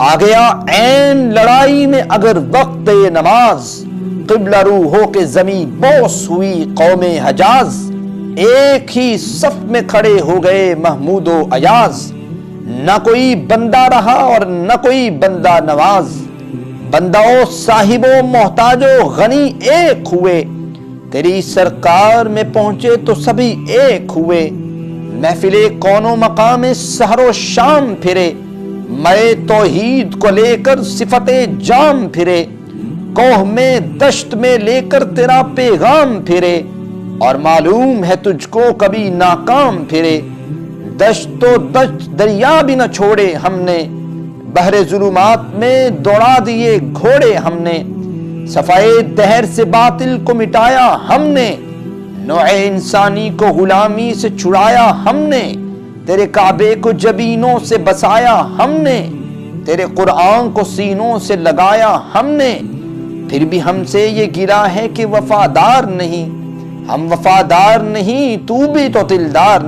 آ گیا عین لڑائی میں اگر وقت نماز، قبلہ رو ہو کے زمین بوس ہوئی قوم حجاز، ایک ہی صف میں کھڑے ہو گئے محمود و ایاز، نہ کوئی بندہ رہا اور نہ کوئی بندہ نواز، بندہ و صاحب و محتاج و غنی ایک ہوئے، تیری سرکار میں پہنچے تو سبھی ایک ہوئے، محفل کون و مقام سحر و شام پھرے، میں توحید کو لے کر صفت جام پھرے، کوہ میں دشت میں لے کر تیرا پیغام پھرے، اور معلوم ہے تجھ کو کبھی ناکام پھرے، دشت تو دشت دریا بھی نہ چھوڑے ہم نے، بحر ظلمات میں دوڑا دیے گھوڑے ہم نے، صفائے دہر سے باطل کو مٹایا ہم نے، نوع انسانی کو غلامی سے چھڑایا ہم نے، تیرے کعبے کو جبینوں سے بسایا ہم نے، تیرے قرآن کو سینوں سے لگایا ہم نے، پھر بھی ہم سے یہ گرا ہے کہ وفادار نہیں، ہم وفادار نہیں تو بھی تو دلدار